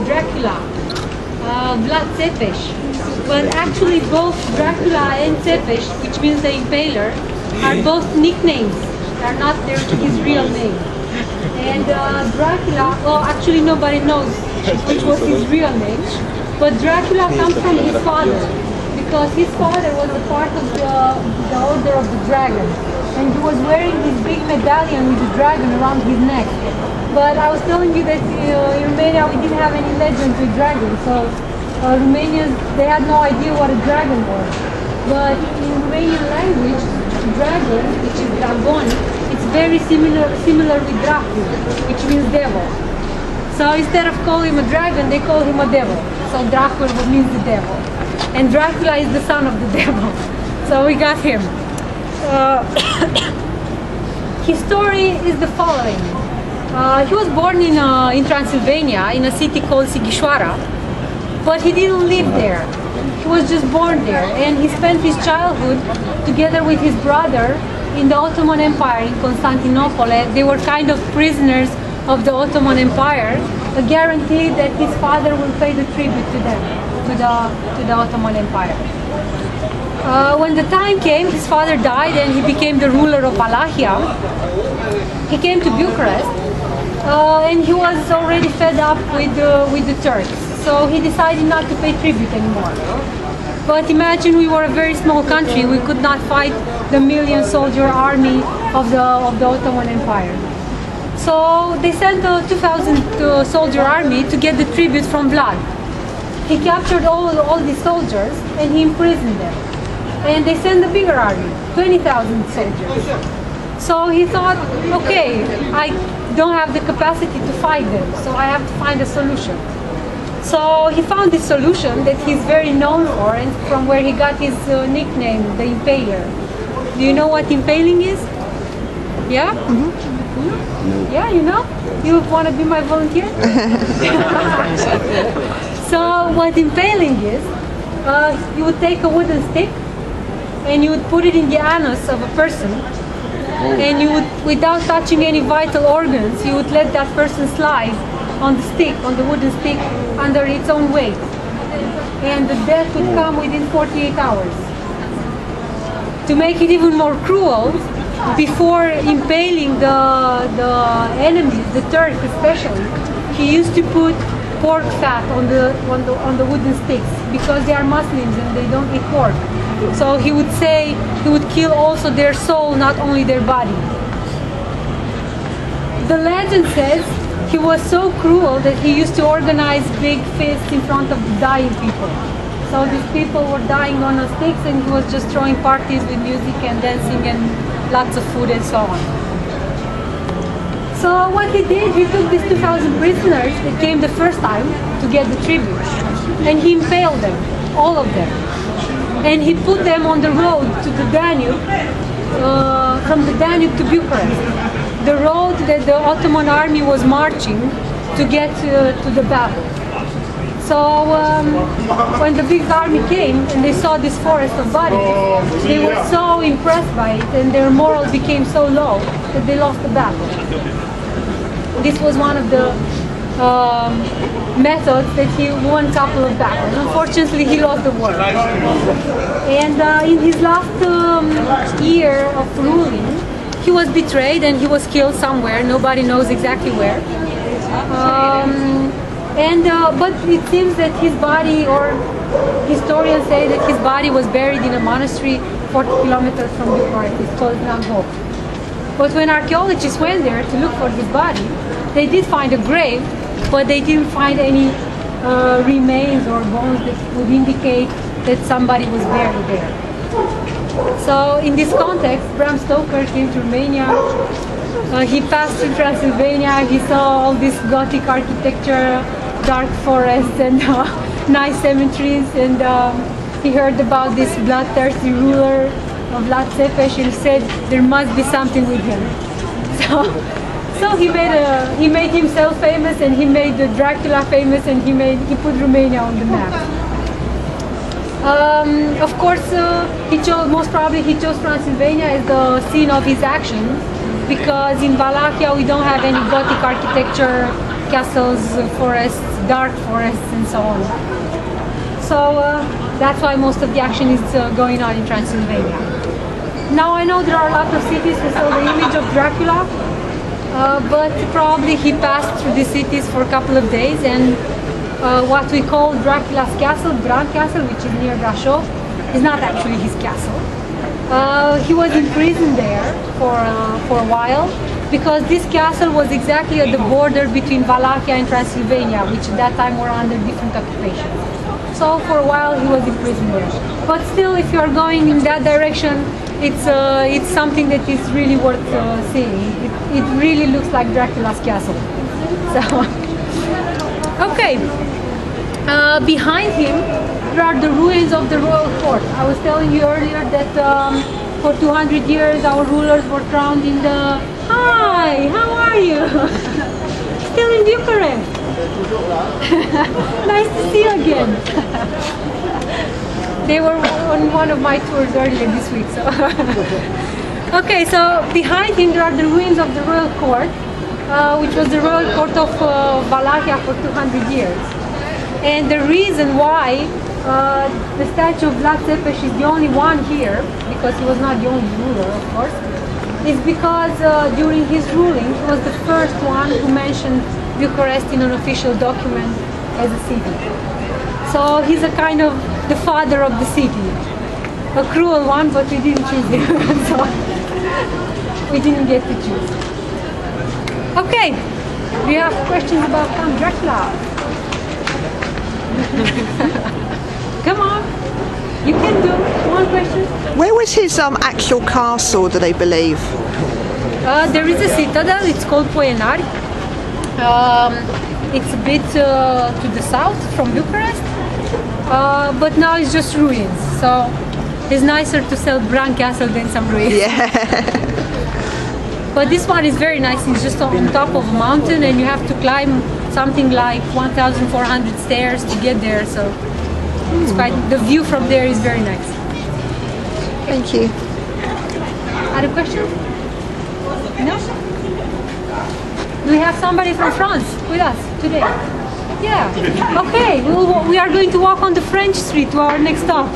Dracula, Vlad Tepes. But actually both Dracula and Tepes, which means the Impaler, are both nicknames. They're not his real name. And Dracula, well, actually nobody knows which was his real name, but Dracula comes from his father, because his father was a part of the Order of the Dragon, and he was wearing this big medallion with the dragon around his neck. But I was telling you that in Romania we didn't have any legends with dragons, so Romanians, they had no idea what a dragon was. But in Romanian language, dragon, which is dragon, it's very similar with Dracul, which means devil. So instead of calling him a dragon, they call him a devil. So Dracul means the devil. And Dracula is the son of the devil. So we got him. His story is the following. He was born in Transylvania, in a city called Sighișoara, but he didn't live there. He was just born there, and he spent his childhood together with his brother in the Ottoman Empire in Constantinople. They were kind of prisoners of the Ottoman Empire, a guarantee that his father will pay the tribute to them, to the Ottoman Empire. When the time came, his father died and he became the ruler of Wallachia. He came to Bucharest and he was already fed up with the Turks. So he decided not to pay tribute anymore. But imagine, we were a very small country. We could not fight the million-soldier army of the Ottoman Empire. So they sent a 2,000 soldier army to get the tribute from Vlad. He captured all these soldiers and he imprisoned them. And they sent a bigger army, 20,000 soldiers. So he thought, okay, I don't have the capacity to fight them, so I have to find a solution. So he found this solution that he's very known for, and from where he got his nickname, the Impaler. Do you know what impaling is? Yeah? Mm-hmm. Yeah, you know? You want to be my volunteer? So what impaling is, you would take a wooden stick and you would put it in the anus of a person, and you would, without touching any vital organs, you would let that person slide on the stick, on the wooden stick, under its own weight. And the death would come within 48 hours. To make it even more cruel, before impaling the enemies, the Turks especially, he used to put pork fat on the wooden sticks, because they are Muslims and they don't eat pork. So he would say he would kill also their soul, not only their body. The legend says he was so cruel that he used to organize big feasts in front of the dying people. So these people were dying on the sticks and he was just throwing parties with music and dancing and lots of food and so on. So what he did, he took these 2,000 prisoners that came the first time to get the tribute, and he impaled them, all of them. And he put them on the road to the Danube, from the Danube to Bucharest, the road that the Ottoman army was marching to get to the battle. So when the big army came and they saw this forest of bodies, they were so impressed by it and their morale became so low that they lost the battle. This was one of the methods that he won a couple of battles. Unfortunately, he lost the war. And in his last year of ruling, he was betrayed and he was killed somewhere. Nobody knows exactly where. But it seems that his body, or historians say that his body was buried in a monastery 40 kilometers from Bucharest. It's called Nangop. But when archaeologists went there to look for his body, they did find a grave, but they didn't find any remains or bones that would indicate that somebody was buried there. So in this context, Bram Stoker came to Romania. He passed through Transylvania. He saw all this Gothic architecture, dark forests and nice cemeteries, and he heard about this bloodthirsty ruler of Vlad Tepes, and he said there must be something with him. So he made himself famous, and he made Dracula famous, and he put Romania on the map. Of course, most probably he chose Transylvania as the scene of his action, because in Wallachia we don't have any Gothic architecture castles, forests, dark forests, and so on. So that's why most of the action is going on in Transylvania. Now I know there are a lot of cities who sell the image of Dracula, but probably he passed through the cities for a couple of days, and what we call Dracula's castle, Grand Castle, which is near Brașov, is not actually his castle. He was imprisoned there for a while, because this castle was exactly at the border between Wallachia and Transylvania, which at that time were under different occupation. So for a while he was imprisoned there. But still, if you are going in that direction, it's something that is really worth seeing. It really looks like Dracula's castle. So, okay. Behind him, there are the ruins of the royal court. I was telling you earlier that for 200 years our rulers were crowned in the... Hi, how are you? Still in Bucharest. Nice to see you again. They were on one of my tours earlier this week. So okay, so behind him there are the ruins of the royal court, which was the royal court of Wallachia for 200 years. And the reason why the statue of Vlad The Impaler is the only one here, because he was not the only ruler, of course, is because during his ruling he was the first one who mentioned Bucharest in an official document as a city. So he's a kind of the father of the city. A cruel one, but we didn't choose him, so we didn't get to choose. Okay, do you have questions about Count Dracula? Come on, you can do one question. Where was his actual castle, do they believe? There is a citadel, it's called Poenari. It's a bit to the south from Bucharest, but now it's just ruins. So it's nicer to sell Grand Castle than some ruins. Yeah. But this one is very nice. It's just on top of a mountain, and you have to climb something like 1,400 stairs to get there. So it's quite, the view from there is very nice. Thank you. Other questions? No? Do we have somebody from France with us today? Yeah. Okay. We are going to walk on the French street to our next stop.